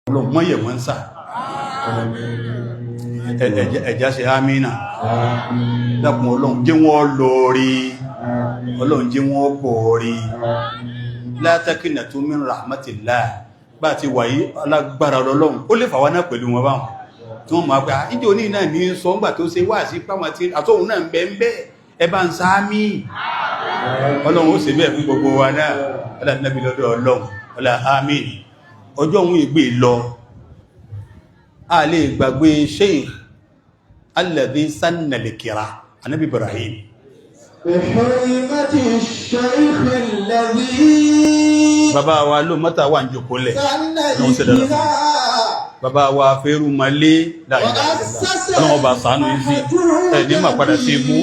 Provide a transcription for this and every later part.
Ọlọ́run mọ́ yẹ̀ wọ́n sà ẹ̀já ṣe àmìnà dákun Ọlọ́run jẹ́ wọ́n lórí Ọlọ́run jẹ́ wọ́n bọ̀ọ̀rí la taqnatu min rahmatillah bá ti wáyé alágbára Ọlọ́run ó lè fàwọn náà pẹ̀lú wọn báwọn tí wọ́n máa pẹ́ ìjọ ní náà ní sọ ńgbà tó ṣe wá sí pàwọn tí àtọ́hun náà ń bẹ ẹbá ń sáámí Ọlọ́run ó ṣe bẹ́ẹ̀ fún gbogbo wa náà ọlọ́nàbí lọ́dọ̀ Ọlọ́run ọlá àmín ọjọ́ òun ìgbé lọ a lè gbàgbé Sheikh alladhi sanna al-kira Ànábì Ibrahim bàbá wa ló mọ́ta wà ń jòkólẹ̀ bàbá wa fẹ́rù malé ọlọ́wọ́ bá ṣàánú ìsí ẹ̀ ní ma padà sí ibú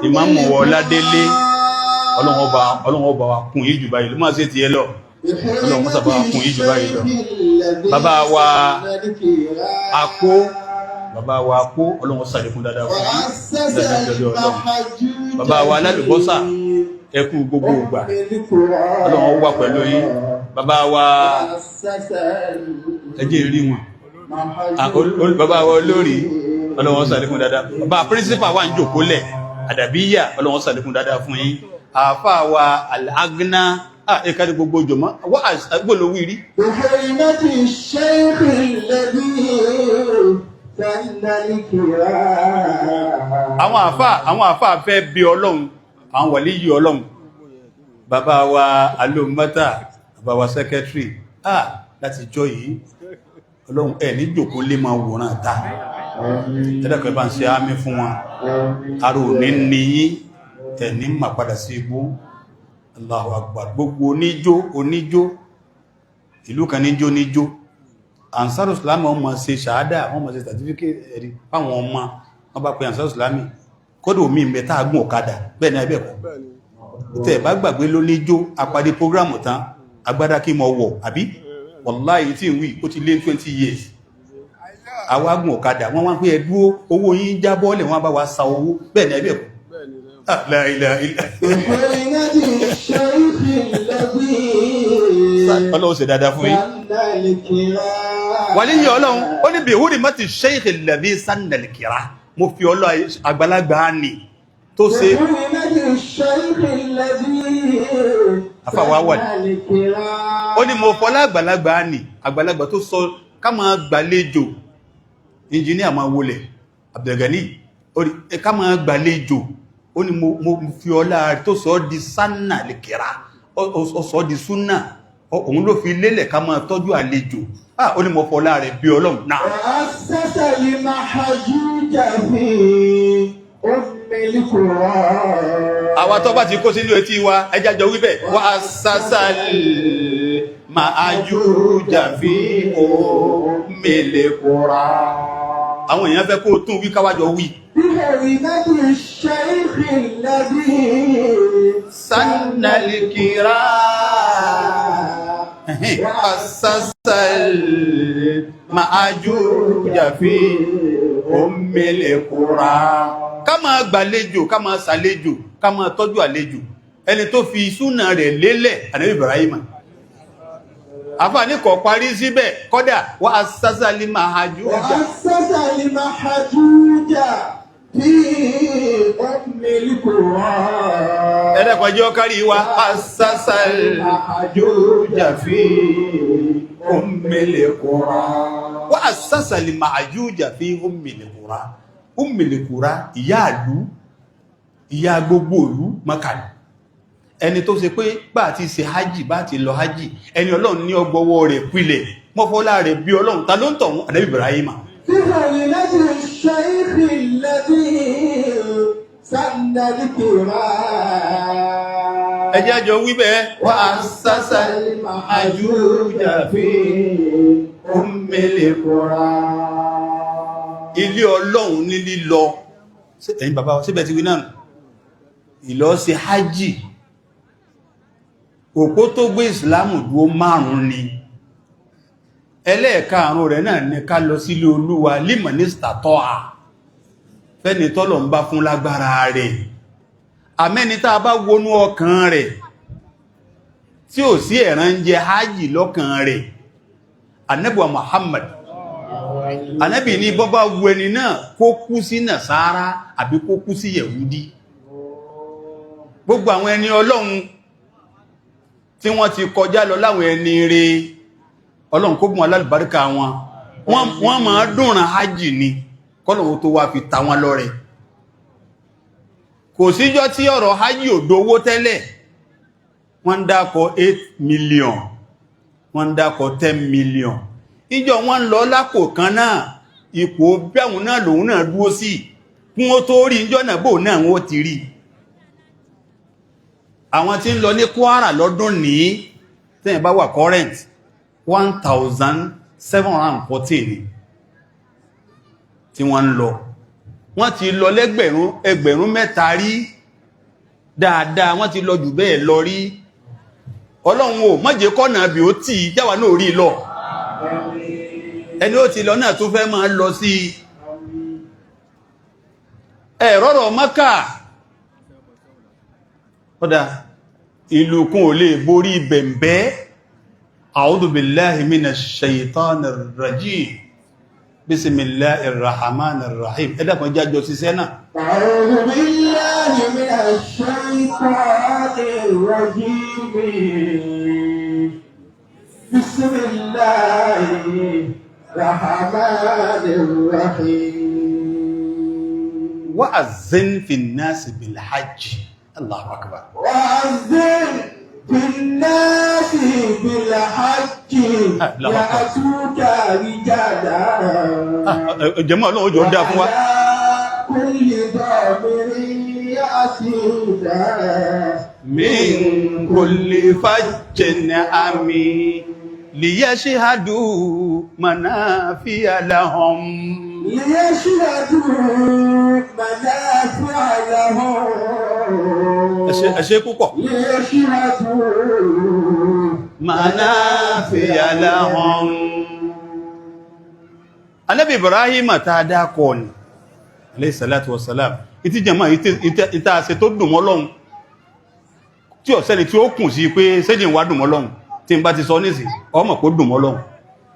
ìmáàmù wọ ládélé ọlọ́wọ́ bá wa kún ìjù báyìí ló máa sí ti ẹ lọ ọlọ́wọ́ mọ́sà bá wa kún ìjù báyìí lọ bàbá wa akó ọlọ́wọ́ sàlékún dáadáa fún bàbá wa alálùbọ́sà ẹkù gbogbo ògbà ọlọ́wọ́ wà pẹ̀lú yín bàbá wa ẹjẹ́ rí wọn bàbá wa olórí ọlọ́wọ́ sàlékún dáadáa bàbá príncipal wà ń jòkólẹ̀ àdàbíyà ọlọ́wọ́ sàlékún dáadáa fún yín àfá wa al-agna ẹ̀kàrí gbogbo jọmọ́ wà gbọ́lówí rí àwọn àfá fẹ́ bí Ọlọ́run àwọn wàlí yìí Ọlọ́run bàbá wa alómọ́ta bàbá wa secretary láti jọ yìí Ọlọ́run ẹ̀ ní jòkó lé máa wòrán ta tẹ́lẹ̀kọ́ bá ń ṣe àmì fún wọn arò ní níyí ẹ̀ ní mà padà sí igbó Allahu Akbar gbogbo oníjó ìlú kan níjó Ansar Islam wọ́n máa ṣe ṣàádà wọ́n máa ṣe certificate ẹ̀rí fáwọn ọmọ wọ́n bá pe Ansar Islam kódò mí mẹ́ta agún ọ̀kadà bẹ́ẹ̀ ni ẹgbẹ́ kọ́ tẹ́ bá gbàgbé ló níjó àpàdé programu tán agbádá kí mọ wọ̀ àbí wàláhì tí ń wí ó ti lé 20 years àwọn agún ọ̀kadà wọ́n wá pé ẹdúó owó yín jábọ́lẹ̀ wọ́n bá wá sa owó bẹ́ẹ̀ ni ẹgbẹ́ kọ́ Ọlọ́run ṣe dáadáa fún yín wàlí yìí Ọlọ́run ó ní bí ìwúrí mọ́ ti Sheikh alladhi sanna al-kira mo fi ọlọ́ àgbàlagbà ní tó ṣe afáwà wà ní ó ní mo fọ́lá àgbàlagbà tó sọ ká máa gbàlejò engineer máa wọlẹ̀ Abdulgani ká máa gbàlejò ó ní mo fi ọlá tó sọ di sanna al-kira ó sọ di súnà òun ló fi lélẹ̀ ká máa tọ́jú àlejò ó ní mo fọ́lá rẹ̀ bí Ọlọ́run náà àwa tó bá ti kó sínú etí wa ẹjájọ wíbẹ̀ wà sásàlì máa jú jàfí ummil qura àwọn èèyàn fẹ́ kó tún wí káwàjọ wí sanna al-kira sásàlì máa jú jàfí ummil qura ká máa gbàlejò ká máa ṣàlejò ká máa tọ́jú àlejò ẹni tó fi súnà rẹ̀ lélẹ̀ Ànábì Ibrahim àfà ní kọ̀ parí síbẹ̀ kọ́dà wà asásàlì mahajuja fi ummil qura ẹ̀rẹ́kọ̀ọ́jọ́ kárí wa asásàlì mahajuja fi ummil qura wà asásàlì mahajuja fi ummil qura Ummil Qura ìyá ìlú ìyá gbogbo ìlú Mákà ẹni tó ṣe pé bá ti ṣe hajji bá ti lọ hajji ẹni Ọlọ́run ní ọgbọ́wọ́ rẹ̀ pìlẹ̀ mọ́fọ́lá rẹ̀ bí Ọlọ́run ta ló ń tọ̀hún Ànábì Ibrahim ẹjẹ́ àjọ wíbẹ̀ wà sásàlì mahajuja fi Ummil Qura ilé Ọlọ́run ní lílọ ẹ̀yin bàbá wa síbẹ̀ ti wí náà ìlọ sí hajji òpó tó gbé ìsìlámù dúó 5 ni ẹlẹ́ẹ̀karùn rẹ̀ náà ní ká lọ sílé Olúwa liman istata'a fẹ́ni tọ́lọ̀ ń bá fún lágbára rẹ̀ àmẹ́ni tá a bá wọnú ọkàn rẹ̀ tí ò sí ẹ̀ràn jẹ hajji lọ́kàn rẹ̀ Ànábì wa Muhammad Ànábì ní bọ́bá wu ẹni náà kó kú sí Nàsárà àbí kó kú sí Yẹ̀húdí. Gbogbo àwọn ẹni Ọlọ́run tí wọ́n ti kọjá lọ láwọn ẹni rere Ọlọ́run kó bùn alálùbáríkà wọ́n máa dùnràn hajj ni kọ́lọ̀wọ́ tó wá fi ta wọn lọ́rẹ. Kò síjọ́ tí ọ̀rọ̀ hajj ò dówó tẹ́lẹ̀, wọ́n ń dákọ̀ 8 million, wọ́n ń dákọ̀ 10 million. Ìjọ wọ́n lọ lápò kan náà, ipò bẹ́hùn náà lòun náà dúó sí, kún ó tó rí ìjọ náà bò náà wọ́n ti rí. Àwọn tí ń lọ ní Kwara lọ́dún ní tẹ́yìn bá wà current 1,714 ni tí wọ́n ń lọ. Wọ́n ti lọ ẹgbẹ̀rún mẹ́ta rí dáadáa, wọ́n ti lọ jù bẹ́ẹ̀ lọ rí. Ọlọ́run ò má jẹ́ kọ́nà bí ó tí jáwà náà rí lọ. Ẹni ó ti lọ náà tó fẹ́ máa lọ sí ẹ̀rọ̀rọ̀ Mákà. Ọ̀dá ìlú kún ò lè borí bẹ̀m̀bẹ́. A'udhu billahi minash shaytanir rajim. Bismillahir rahmanir rahim. Ẹ dákun jájọ síṣẹ́ náà. A'udhu billahi minash shaytanir rajim. Bismillahir rahmanir rahim. Wa'azzin fin nasi bil hajj. Allahu akbar. Wa'azzin fin nasi bil hajj. Ya'tuka rijalan. Jẹ́mọ́ Ọlọ́run jọ dá fún wa. Kulli dhamirin ya'tuka Min kulli fajjin amin liyashhadu manafi'a lahum. liyashhadu manafi'a lahum. Ẹ ṣé púpọ̀. Liyashhadu Manafi'a lahum. Ànábì Ibrahim ta dákọ̀ ni alayhi salatu wassalam. Ìtí jẹmọ́ ìta ṣe tó dùn mọ́ Ọlọ́run tí ó sẹ́ni tí ó kùn sí pé sẹ́jìn wá dùn mọ́ Ọlọ́run tí ń bá ti sọ nísì ọmọ kó dùn mọ́ Ọlọ́run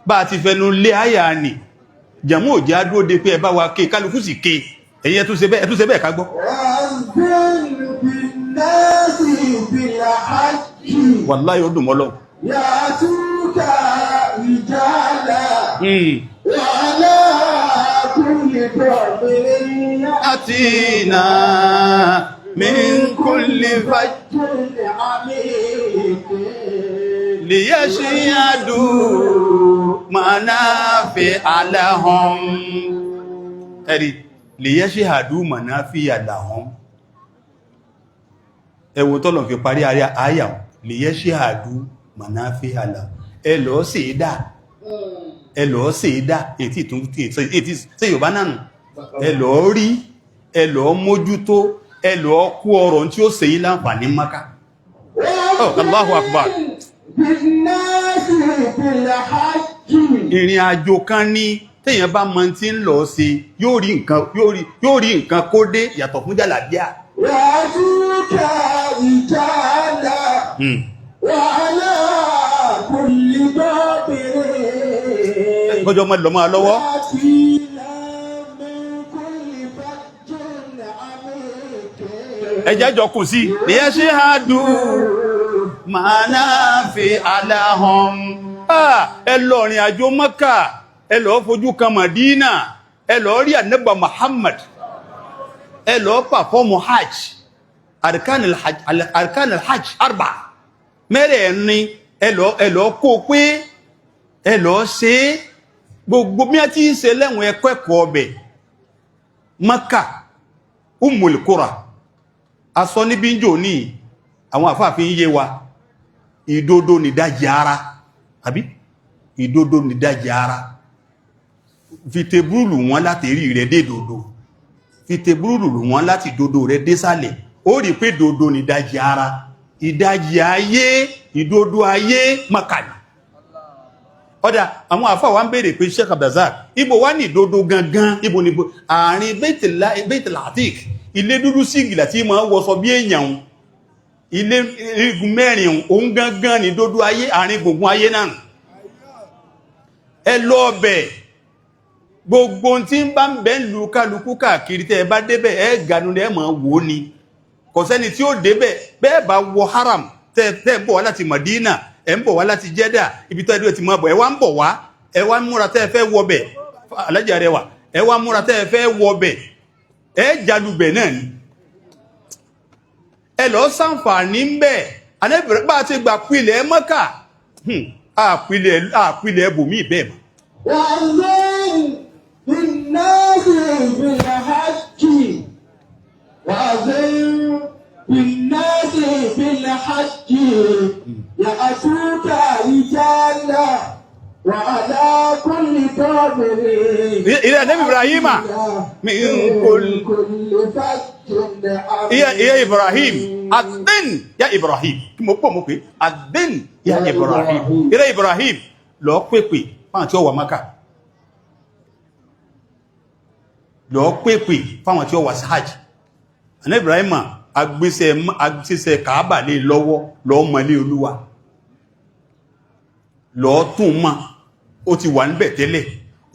bá ti fẹnu lé àyà nì jẹmọ́ òjá dúó de pé ẹ bá wa ké kálukú sì ké ẹ̀yin ẹ tún ṣe bẹ́ẹ̀ ká gbọ́. Wallahi ó dùn mọ́ Ọlọ́run. Ya'tuka rijalan. Wa'ala kulli dhamirin Atina min kulli fajjin liyashhadu manafi'a lahum. Ẹ̀rí liyashhadu manafi'a lahum. Ẹwọ tọ́lọ̀ fi parí àyà liyashhadu manafi'a lahum. Ẹ lọ sí ìdá ètí tí Yorùbá náà ẹ lọ rí ẹ lọ mójútó ẹ lọ kú ọrọ̀ tí ó ṣe yín láǹfààní Mákà. Allahu akbar. Ìrìn àjò kan ní téèyàn bá mọ̀ tí ń lọ sí yóò rí nǹkan kó dé yàtọ̀ fún jàlàbíà. Ya'tuka rijalan. Wa'ala kulli dhamirin. Kọjọ́ mọ́ lọ máa lọ́wọ́. Ẹjẹ́ jọ kù sí liyashhadu manafi'a lahum. Ẹ lọ rìn àjò Mákà, ẹ lọ fojú kan Mádínà, ẹ lọ rí Ànábì Muhammad, ẹ lọ pàfọ́mù hajj, arkanil hajj 4 mẹ́rẹ̀ẹ̀rin ẹ lọ kó pé ẹ lọ ṣe gbogbo bí a ti ń ṣe lẹ́wọ̀n ẹ̀kọ́ ọbẹ̀. Mákà Ummul Qura asọ níbi ń jò ní àwọn àfáàfin yé wa ìdodo nìdájì ara àbí ìdodo nìdájì ara fìtẹ̀búrùlù wọn láti rí rẹ̀ dé dodo fìtẹ̀búrùlù wọn láti dodo rẹ̀ dé sálẹ̀ ó rí pé dodo nìdájì ara ìdájì ayé ìdodo ayé Mákà ni. Ọ̀dá àwọn àfáà wá ń bèèrè pé Sheikh Abdulrazak ibo wá ní ìdodo gangan ibo ní àárín Baitul Atiq ilé dúdú sígìlà tí ma wọ́sọ bí èèyàn ilé igun mẹ́rin òun gangan ní dodo ayé àárín gbùngbùn ayé náà. ẹ lọ bẹ̀ gbogbo tí ń bá ń bẹ ń lu kálukú káàkiri tẹ́ bá débẹ̀ ẹ ganu ẹ máa wò ní kò sẹ́ni tí ó débẹ̀ bẹ́ẹ̀ bá wọ haram tẹ́ bọ̀ wá láti Madina ẹ ń bọ̀ wá láti Jeddah ibi tó ẹdúró ti máa bọ̀ ẹ wá ń bọ̀ wá ẹ wá múra tẹ́ fẹ́ wọ bẹ̀ alájà rẹ wà ẹ wá múra tẹ́ fẹ́ wọ bẹ̀ ẹ jalubẹ̀ náà ni ẹ lọ ṣàǹfààní ń bẹ̀ anẹ́bẹ̀rẹ̀ bá ti gbà pilẹ̀ Mọ́kà àpilẹ̀ ẹbùnmí bẹ́ẹ̀ mọ́. بالناس بالحج يأتوك رجالا وعلى كل ضامر إلى النبي إبراهيم من كل يا إبراهيم أذن يا إبراهيم مكو أذن يا إبراهيم إلى إبراهيم لو بيبي فان تيو ومكة لو بيبي فان تيو وسحج أنا إبراهيم agbésẹ̀ kàábà lè lọ́wọ́ lọ́ mọ́lé olúwa lọ́ tún mọ́ ó ti wà níbẹ̀ tẹ́lẹ̀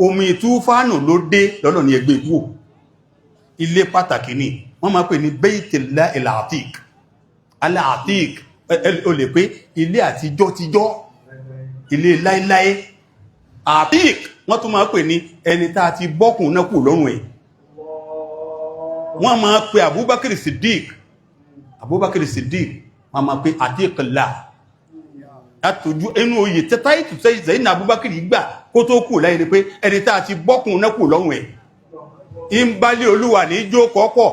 omi túfánù ló dé lọ́nà ní ẹgbẹ́ ìwò ilé pàtàkì ní wọ́n máa pè ní Baytullah al-Atiq al-Atiq o lè pé ilé àtijọ́ tijọ́ ilé láíláí Atiq wọ́n tún máa pè ní ẹni tá ti bọ́kùn náà kù lọ́rùn ẹ̀ wọ́n máa pè Abubakar Siddiq wọ́n máa pè Atiqullah àtòjú inú oyè tẹ́tà ìtù sẹ́yìn ní Abubakar gbà kó tó kù láyé ni pé ẹni tá ti bọ́kùn náà kù lọ́rùn ẹ̀ ń bá lé olúwa ní jó kọ́kọ́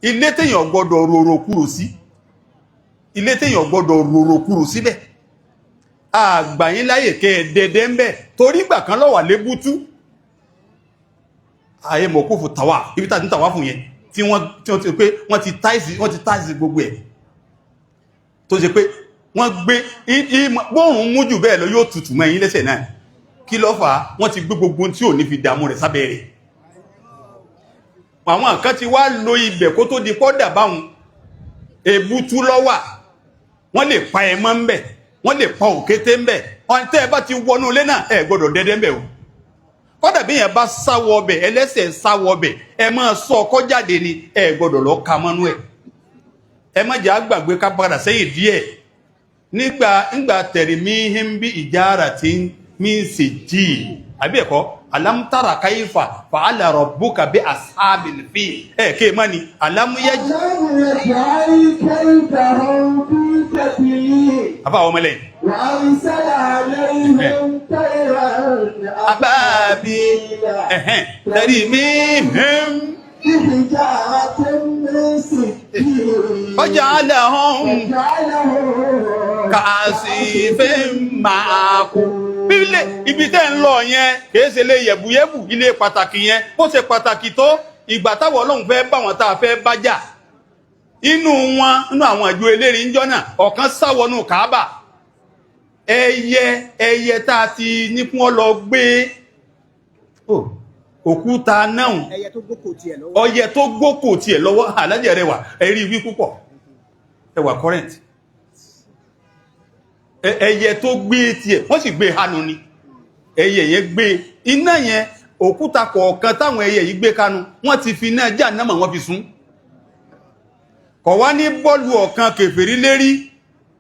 ilé téèyàn gbọ́dọ̀ rorò kúrò sí ilé téèyàn gbọ́dọ̀ rorò kúrò síbẹ̀ àgbàyín láyè kẹ́ dẹ̀dẹ̀ ń bẹ̀ torí gbà kan lọ́wà lébútú ayé mọ̀ kó fò tàwà ibi tàbí tàwà fún yẹn tí wọ́n ti pé wọ́n ti táìsì gbogbo ẹ̀ tó ṣe pé wọ́n gbé bóòrùn mú jù bẹ́ẹ̀ lọ yóò tutù mẹ́yìn lẹ́sẹ̀ náà kí ló fà á wọ́n ti gbé gbogbo tí ò ní fi dààmú rẹ̀ sábẹ́ rẹ̀ àwọn kan ti wá lo ibẹ̀ kó tó di pọ́dà báhùn èbútú lọ́wà wọ́n lè pa ẹmọ́ ń bẹ̀ wọ́n lè pa òkété ń bẹ̀ tẹ́ ẹ bá ti wọnú ilé náà ẹ gbọ́dọ̀ dẹ́dẹ́ ń bẹ̀ o kọ́dà bí yẹn bá sáwọ ọbẹ̀ ẹlẹ́sẹ̀ sáwọ ọbẹ̀ ẹ máa sọ ọkọ́ jáde ni ẹ gbọ́dọ̀ lọ ka mọ́nú ẹ̀ ẹ má jà gbàgbé ká padà sẹ́yìn díẹ̀ nígbà tẹ̀rì míhìn bí ìjára tí mí sì jí àbí ẹ̀kọ́ alámútàrà káyífà fa'ala rabbuka bí ashabil fil ẹ̀kẹ́ má ni alámúyẹ́jì àbá àwọn ọmọlẹ̀ àbábí tẹ̀rì míhìn وجعلهم كعصيف مأكول bílẹ̀ ibi tẹ́ ń lọ yẹn kìí ṣe lé yẹ̀bùyẹ̀bù ilé pàtàkì yẹn bó ṣe pàtàkì tó ìgbà táwọn Ọlọ́run fẹ́ bá wọn tàà fẹ́ bá jà inú àwọn ìjọ eléri ń jọ́nà ọ̀kan sáwọnú Kàábà ẹyẹ tàà ti ní fún ọ lọ gbé òkúta náà ọyẹ tó gbókò tí ẹ̀ lọ́wọ́ alájẹ̀ rẹwà ẹ̀rí wí púpọ̀ ẹwà current ẹyẹ tó gbé tí ẹ̀ wọ́n sì gbé hanu ni ẹyẹ yẹn gbé iná yẹn òkúta kọ̀ọ̀kan táwọn ẹyẹ yìí gbé kanu wọ́n ti fi náà já náà wọ́n fi sún kọ̀ wá ní bọ́ọ̀lù ọ̀kan kèfèrí lérí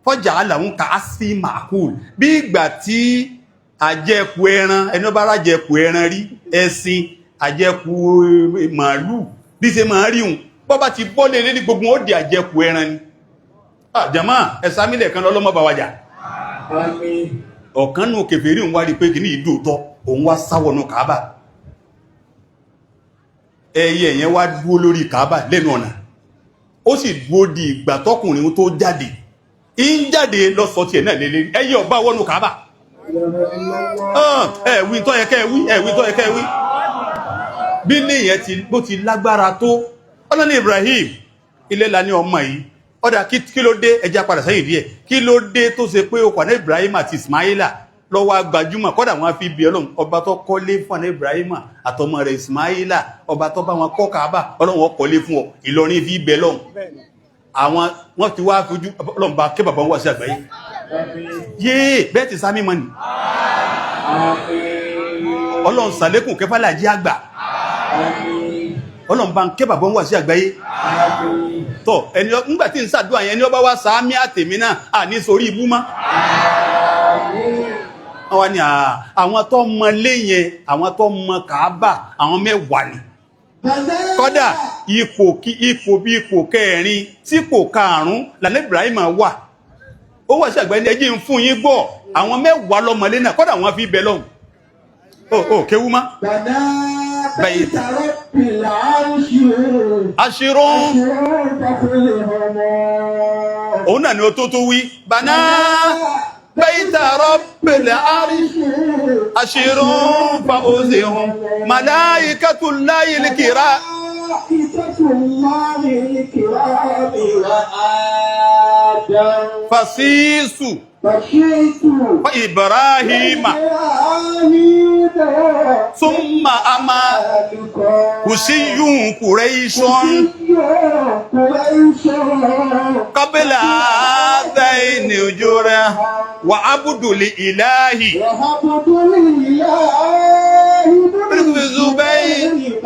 fọ́jà aláwọn ká sí màkúl bí ìgbà tí àjẹkù ẹran ẹni bá rájẹkù ẹran rí ẹṣin àjẹkù màálù bí ṣe máa rí un bọ́ bá ti bọ́lẹ̀ lé ní gbogbo ó di àjẹkù ẹran ni àjàmá ẹ̀sàmílẹ̀ kan lọ́lọ́mọ́ bá wájà ọ̀kan nù kèfèrí ń wá rí pé kì ní ìdóòtọ́ òun wá sáwọnù Kàábà ẹyẹ yẹn wá dúó lórí Kàábà lẹ́nu ọ̀nà ó sì dúó di ìgbà tọkùnrin tó jáde ń jáde lọ́sọ̀ tí ẹ̀ náà lélẹ́rí ẹyẹ ọba wọnú Kàábà ẹ̀wí tó yẹ kẹ́ wí bí ní ìyẹn bó ti lágbára tó ọlọ́ni Ibrahim ilé la ní ọmọ yìí ọdá kí ló dé ẹjá padà sẹ́yìn díẹ̀ kí ló dé tó ṣe pé ó pàdé Ibrahim àti Ismaila lọ́wọ́ gbajúmọ̀ kọ́dà wọn fi bí Ọlọ́run ọba tó kọ́lé fún Ibrahim àtọmọ rẹ̀ Ismaila ọba tó bá wọn kọ́ Kaaba Ọlọ́run ó kọ́lé fún ọ Ìlọrin fi bẹ lọ́hùn àwọn wọ́n ti wá fojú Ọlọ́run bá kí bàbá wọn wá sí àgbáyé yéé bẹ́ẹ̀ ti sá mímọ́ ni Ọlọ́run ṣàlékún kẹfàlà jí àgbà Ọlọ́run bá ń kẹ́ bàbá wà sí àgbáyé tọ́ ẹni nígbàtí ń ṣàdúrà yẹn ni ó bá wá sàámí àtèmí náà à ní sórí ibú mọ́ wọ́n ní àwọn tó mọ lé yẹn àwọn tó mọ Kàábà àwọn mẹ́wàá ni kódà ipò bí ipò kẹrin sípò karùn-ún lànà Ibrahim wà ó wà sí àgbáyé ẹjí ń fún yín gbọ́ àwọn mẹ́wàá lọ́mọlé náà kódà wọ́n fi bẹ lọ́hùn ó kéwú má بيت رب العرش أشر هنا نوتوتوي بنا بيت رب العرش أشر فأوزهم ملائكة الله الكرام فسيس وإبراهيم ثم أما حسي قريش قبل هذين الجرى وعبد الإله الزبير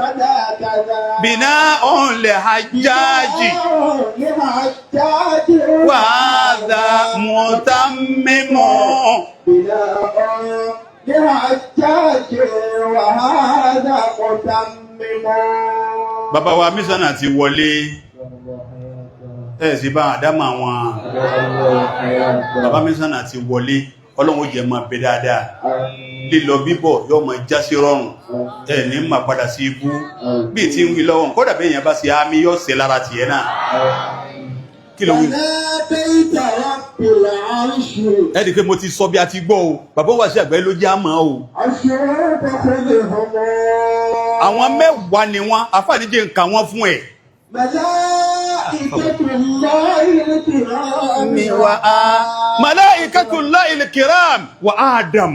بناء لحجاج وهذا متمم bàbá wa mísànà ti wọlé ẹ̀sì bá àdámà wọn bàbá mísànà ti wọlé Ọlọ́run jẹ́ máa bẹ dáadáa lílọ bíbọ̀ yóò máa já sí rọrùn ẹ̀ ní máa padà sí ibú bí tí ń wí lọ́wọ́ kódà bẹ́ẹ̀ yẹn bá sí àmì yóò ṣe lára tiẹ̀ náà kí ló wí ẹ̀dì pé mo ti sọ bí a ti gbọ́ o bàbá wà sí àgbáyé ló jẹ́ àmọ́ o àwọn mẹ́wàá ni wọ́n afáàdíjẹ́ nǹkan wọ́n fún ẹ̀ Malaikatullahi al-kiram wa Adam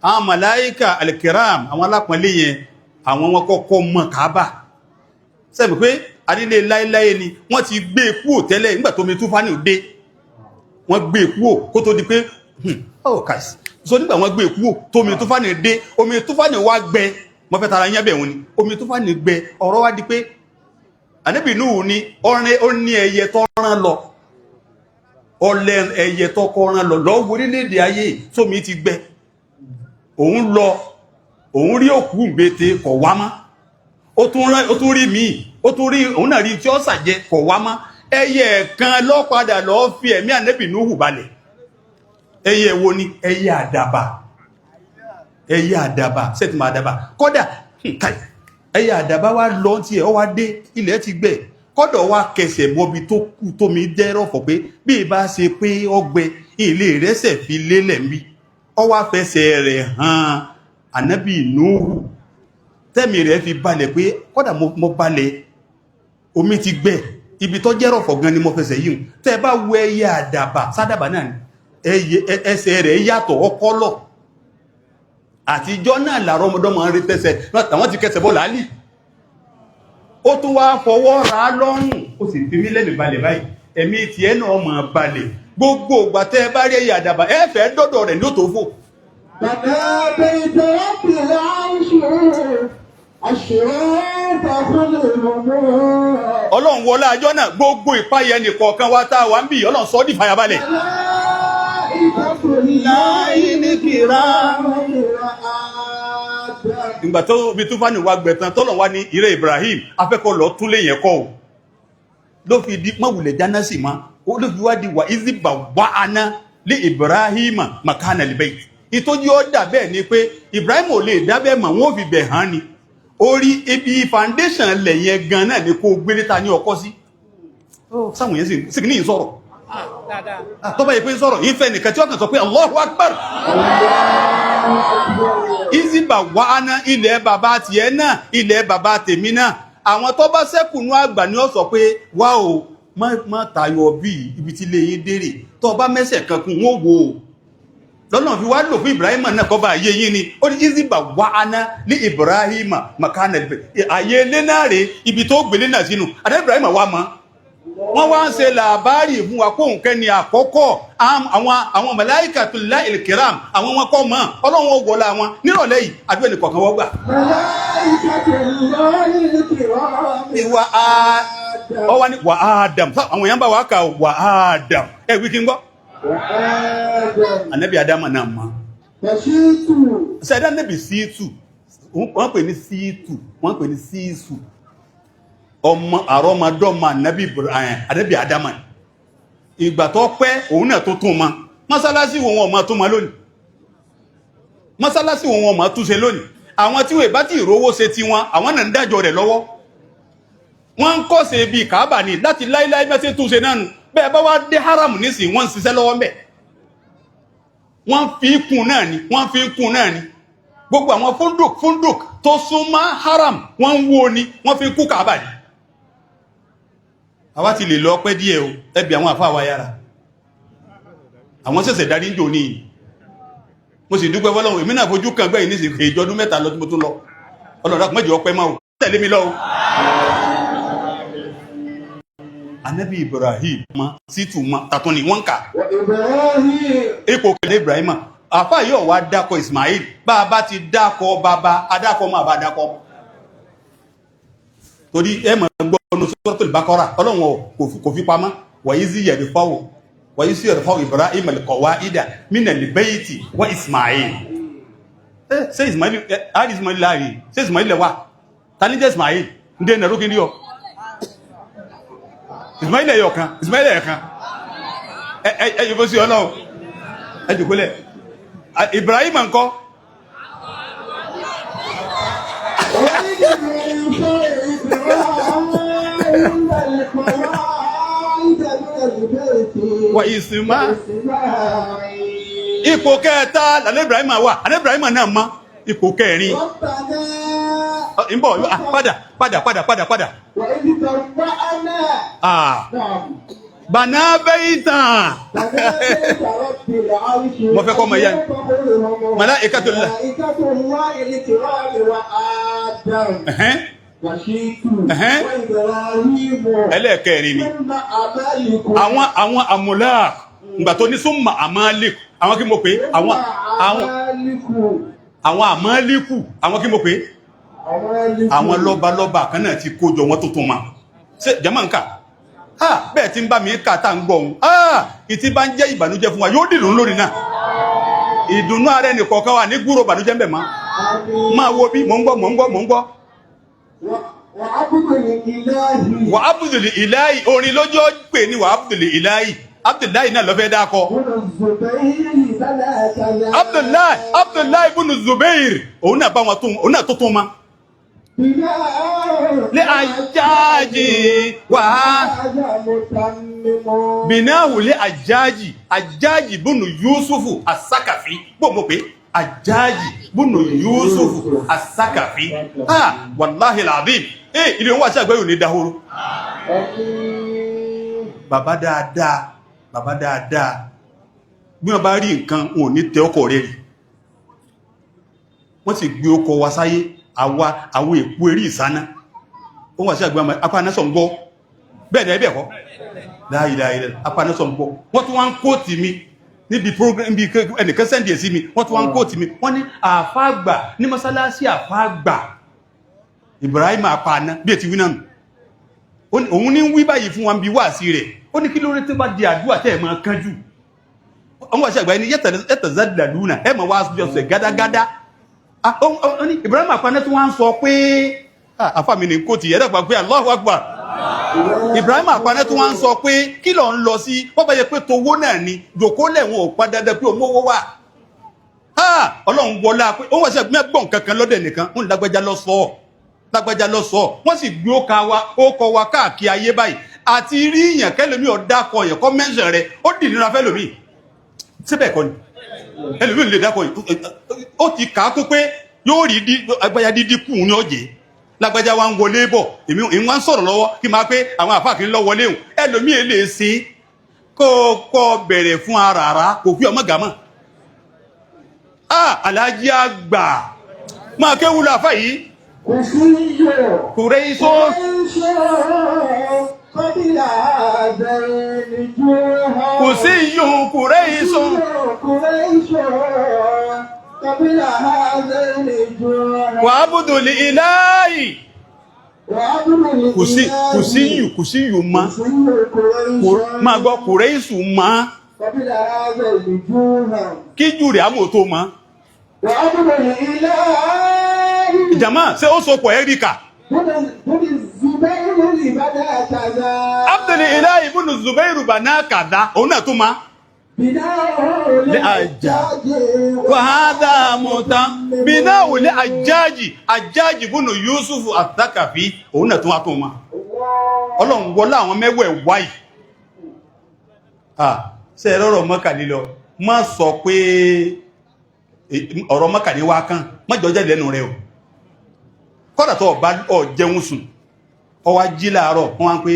àwọn màláíkà al-kiram àwọn alápọ̀nlé yẹn àwọn wọn kọ́kọ́ mọ̀ Káàbà sẹ́bẹ̀ pé àdílé láíláí ni wọ́n ti gbé kúò tẹ́lẹ̀ nígbà tó mi túfánì òdé wọ́n gbé kúò kó tó di pé kàìsì so nígbà wọ́n gbé kúò tó mi túfánì dé omi túfánì wá gbẹ wọ́n fẹ́ tara yẹ́bẹ̀ wọn ni omi túfánì gbẹ ọ̀rọ̀ wá di pé Ànábì Nuhu ni ó ní ẹyẹ tó rán lọ ọlẹ ẹyẹ tó kọran lọ lọ́wọ́ orílẹ̀-èdè ayé tómi ti gbẹ òun lọ òun rí òkú mbete kọ̀ wá mọ́ ó tún rí míì ó tún rí òun náà rí tí ó sàjẹ kọ̀ wá mọ́ ẹyẹ kan lọ padà lọ fi ẹ̀mí Ànábì Nuhu balẹ̀ ẹyẹ wo ni ẹyẹ àdàbà sẹ́tìmọ̀ àdàbà kọ́dà ẹyẹ àdàbà wá lọ tí ẹ̀ ọ wá dé ilẹ̀ ti gbẹ kọ́dọ̀ wá kẹsẹ̀ mọ́bí tó kú tó mi dẹ́rọ̀ fọ̀ pé bí ìbá ṣe pé ọgbẹ ilé rẹ́sẹ̀ fi lélẹ̀ ń bí ọ wá fẹsẹ̀ rẹ̀ hàn Ànábì Nuhu tẹ́mi rẹ̀ fi balẹ̀ pé kọ́dà mo balẹ̀ omi ti gbẹ ibi tó jẹ́rọ̀ fọ̀ gan ni mo fẹsẹ̀ yìí tẹ́ bá wo ẹyẹ àdàbà sádàbà náà ni ẹsẹ̀ rẹ̀ yàtọ̀ ọkọ́lọ̀ àtijọ́ náà làrọ̀ ọmọdọ́mọ rí tẹ́sẹ̀ àwọn ti kẹsẹ̀ bọ́ làálì ó tún wá fọwọ́ ra lọ́rùn ó sì fi mí lẹ́mì balẹ̀ báyìí ẹ̀mí tí ẹ náà mọ̀ balẹ̀ gbogbo ìgbà tẹ́ bá rí ẹyẹ àdàbà ẹ fẹ́ dọ́dọ̀ rẹ̀ ní ó tó fò Ọlọ́run wọlá àjọ́ náà gbogbo ìpáyẹ nìkọ̀ọ̀kan wá tá wà ń bí Ọlọ́run sọ di fàyàbalẹ̀ ìgbà tó bí tó fánì wá gbẹ̀tàn tọ́lọ̀ wá ní ìrẹ́ Ibrahim afẹ́kọ́ lọ tún lè yẹn kọ́ ò ló fi di mọ́wùlẹ̀ jáná sí ma ó ló fi wá di wà ìzìbà wá aná lé Ibrahim makana al-bayt ìtójú ó dà bẹ́ẹ̀ ni pé Ibrahim ò lè dábẹ́ mà wọ́n fi bẹ̀ hàn ni orí ibi foundation lẹ̀ yẹn gan náà ni kó gbélé ta ní ọkọ́ sí sáwọn yẹn sì ní ìsọ̀rọ̀ tó bá yẹ pé sọ̀rọ̀ ìfẹ́ nìkan tí ó kàn sọ pé Allahu Akbar ìzìbà wá aná ilẹ̀ bàbá tiẹ̀ náà ilẹ̀ bàbá tèmi náà àwọn tó bá sẹ́kùnú àgbà ni ó sọ pé wá o má tayọ bí ibi tí lè yín dérè tó bá mẹ́sẹ̀ kankun wọ́n wò ó lọ́nà fi wá lò fún Ibrahim náà kọ́ bá ayé yín ni ó ní ìzìbà wá aná ní Ibrahim makana ayé ilé náà rè ibi tó gbélé náà sínú adé Ibrahim wá mọ́ wọ́n wá ń ṣe làbárì fún wa kó nǹkan ní àkọ́kọ́ àwọn malaikatullahil kiram àwọn wọn kọ́ mọ́ ọlọ́run ó wọlá wọn nírọ̀lẹ́ yìí àdúrà ní kọ̀ọ̀kan wọ́n gbà. ìwà ọwá ní wà Adam àwọn èèyàn bá wà ká wà Adam wí kí n gbọ́. ànábì Adam náà mọ́ sẹ́dá nẹ́bì síìtù wọ́n pè ní síìtù wọ́n pè ní síìsù ọmọ àrọ́mọdọ́mọ ànábì Adam ìgbà tó pẹ́ òun náà tó tún ma mọ́sálásí wọn ọmọ tó ma lónìí mọ́sálásí wọn ọmọ túnṣe lónìí àwọn tí wọ́n bá ti ìrówó ṣe ti wọn àwọn náà ń dájọ́ rẹ̀ lọ́wọ́ wọ́n ń kọ́ sí ibi Kaaba ní láti láíláí mẹ́sẹ̀ túnṣe náà nù bẹ́ẹ̀ bá wá dé haram nísìn wọ́n ń ṣiṣẹ́ lọ́wọ́ mẹ́ wọ́n fi kún náà ni wọ́n fi kún náà ni gbogbo àwọn fúndùk tó súnmọ́ haram wọ́n ń wó ni wọ́n fi kún Kaaba ní àwa ti lè lọ pẹ́ díẹ̀ o ẹbí àwọn àfáà wa yára àwọn ṣẹ̀ṣẹ̀ darí ń jò ní mo sì dúpẹ́ fọ́lọ́run èmi náà fojú kan gbẹ̀yìn ní ìsìnkú ìjọdún mẹ́ta lọ tí mo tún lọ ọlọ́run mẹ́jọ ọpẹ́ máa tẹ̀lé mi lọ o. Ànábì Ibrahim ma sítù ma tàtún ni wọ́n kà ipò kẹlẹ̀ Ibrahim àfáà yóò wá dákọ̀ Ismail bá a bá ti dákọ̀ bàbá adákọ̀ máa bá dákọ̀ torí ẹ mọ̀ gbọ́nù Suratul Baqara ọlọ́run kò fi pamọ́ wàyí sí yẹ̀rẹ̀fọ́ Ibrahim al-qawa'ida minal bayti wa Ismail ṣe Ismail àrí Ismail láàrí ṣe Ismail lẹ́wà ta ní jẹ́ Ismail ndé nẹ̀rú kí ní ọ Ismail ẹ̀yọ̀ kan Ismail ẹ̀yọ̀ kan ẹ̀yọ̀ fó sí ọlọ́run ẹjùkúlẹ̀ Ibrahim ńkọ́ wà ìsìnmá ipò kẹta lálẹ́ Ibrahim wà alẹ́ Ibrahim náà mọ́ ipò kẹrin ìbọ̀ padà bàná bẹ́ìtàn mo fẹ́ kọ́ mọ̀ yẹn malaikatullah ẹlẹ́ẹ̀kẹ́rin ni àwọn àmúlá ìgbà tó ní súnmà àmálìkù àwọn kí mo pé àwọn àmálìkù àwọn kí mo pé àwọn lọ́balọ́ba kan náà ti kójọ wọn tuntun ma ṣe jẹ́mọ̀ nǹkan bẹ́ẹ̀ tí ń bá mi kàtà ń gbọ́ ohun ìtí bá ń jẹ́ ìbànújẹ́ fún wa yóò dìlú lórí náà ìdùnnú ara ẹni kọ̀ọ̀kan wà ní gbúrò ìbànújẹ́ mbẹ̀ máa wo bí mò ń gbọ́ wà ábùdùlì ìláyì orin lójó pè ní wà ábùdùlì ìláyì Abdullahi náà lọ fẹ́ dákọ Abdullahi ibn Zubair òun náà bá wọn tó tún ma lé àjájì wà bìnáhù lé àjájì búnù Yusufu as-Sakafi gbogbo pé àjájì búnù Yusufu as-Sakafi wàláhì l'azim ilé wọ́n wá sí àgbẹ́yò ní dáhóró bàbá dáadáa bí wọ́n bá rí nǹkan wọn ò ní tẹ ọkọ̀ rẹ̀ rí wọ́n sì gbé ọkọ̀ wa sáyé àwọn èkú eré ìsáná wọ́n wá sí àgbẹ́ apánásọ̀ ń gbọ́ bẹ́ẹ̀ bẹ́ẹ̀ kọ́ láìláìlẹ̀ apánásọ̀ ń gbọ́ wọ́n tún wá ń kóòtì mi níbi program bí ẹnìkan sẹ́ndì ẹ̀ sí mi wọ́n tún wá ń kóòtì mi wọ́n ní àfáàgbà ní mọ́sálásí àfáàgbà Ibrahim apáná bí èti wínà òun ní wí báyìí fún wa ń bí wá sí rẹ̀ ó ní kí lórí tí bá di àdúrà tẹ́ ẹ̀ máa kánjú ọmọ àṣẹ àgbáyé ní yẹ́tà lúnà ẹ ma wá jọsẹ̀ gádágádá ní Ibrahim àpáná tí wọ́n ń sọ pé àfàmì ní kò tí ẹ̀dàgbà pé Allahu Akbar Ibrahim àpáná tí wọ́n ń sọ pé kí lọ ń lọ sí bọ́bá yẹ pé towó náà ni jòkó lẹ̀wọ̀n ò pa dandan pé òmówó wà Ọlọ́run wọlá pé ó wọ́n ṣe gbọ́n kankan lọ́dẹ̀ nìkan ń lágbájá lọ sọ wọ́n sì gbé ó kọ wa káàkiri ayé báyìí àti rí ìyàn kẹ́lòmí ọ̀dákọ̀ yẹn kọ́ mẹ́ṣẹ̀ rẹ̀ ó dì nínú afẹ́lòmí síbẹ̀ kọ́ ni ẹlòmí lè dákọ̀ ó ti kà á tó pé yóò rí agbájá dídí kù ní ọjẹ́ lágbájá wa ń wọlé bọ̀ èmi wọ́n ń sọ̀rọ̀ lọ́wọ́ kí máa pé àwọn àfáà kì í lọ wọlé hùn ẹlòmí lè ṣe kọ́ bẹ̀rẹ̀ fún ara kò fi ọmọ gàmọ́ alájí àgbà máa kéwù láfà yìí kùrẹ́ iṣó قبل هذين جوها كسي قريش قريش قبل هذين جوها وعبد الإله kùsíyù má máa gbọ́ kùrẹ́ìsù má kí jù rẹ̀ àmò tó má ìjàmá ṣe ó sọ pọ̀ ẹ́ríkà Abdul Ilahi ibn Zubairu bana kàdá òun náà tó má wàhádà mọ̀tá bíná òlé àjájì búnú Yusufu àtàkàfí òun náà tó wá tó ma ọlọ́run wọlá àwọn mẹ́wẹ̀ wáyì ṣe ẹ̀rọ̀rọ̀ Mọ́kà lílọ má sọ pé ọ̀rọ̀ Mọ́kà ní wá kán mọ́jọ jẹ́ lẹ́nu rẹ̀ o kọ́dà tó ọ jẹun sùn ọ wá jí láàárọ̀ wọ́n wá ń pé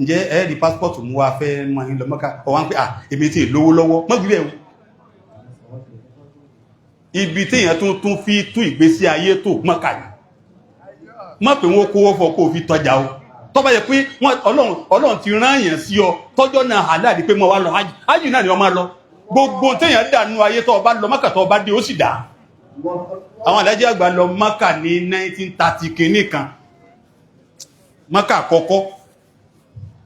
ǹjẹ́ ẹ̀rí pásítọ̀tù mú wa fẹ́ mọ́ ìlọ Mọ́kà ọwá ń pé èmi tí lówó lọ́wọ́ mọ́gbílẹ̀ ẹ̀wọ̀n ibi tí èyàn tún fi tún ìgbésí ayé tó Mọ́kà ní mọ́ pé wọ́n kówó fọ́ kó fi tọjà o tó bá yẹ pé Ọlọ́run ti rán èyàn sí ọ tọ́jọ́ náà àláàdì pé mọ́ wá lọ hajj náà ni ọ máa lọ gbogbo téèyàn dànù ayé tó bá lọ Mọ́kà tó bá dé ó sì dá àwọn alájẹ́ àgbà lọ Mọ́kà ní 1930 kìíní kan Mọ́kà àkọ́kọ́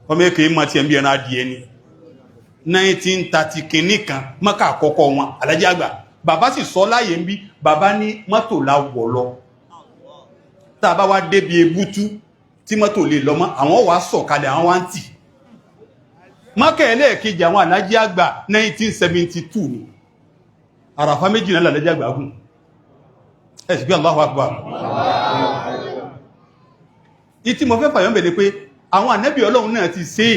ọmọ èkè mọ́ ti ẹ̀mí ẹran adìẹ ni 1930 kìíní kan Mọ́kà àkọ́kọ́ wọn alájẹ́ àgbà bàbá sì sọ láyé ń bí bàbá ní mọ́tò láwọ̀ lọ tàbá wá débi ebútú tí mọ́tò lè lọ mọ́ àwọn wá sọ̀kalẹ̀ àwọn wá ń tì Mọ́kà ẹlẹ́ẹ̀kejì àwọn alájẹ́ àgbà 1972 ni àràfá méjì náà alájẹ́ àgbà gùn ẹ̀sì bí Allahu Akbar ìtí mo fẹ́ fàyọ́ bẹ̀rẹ̀ pé àwọn ànábì Ọlọ́run náà ti ṣe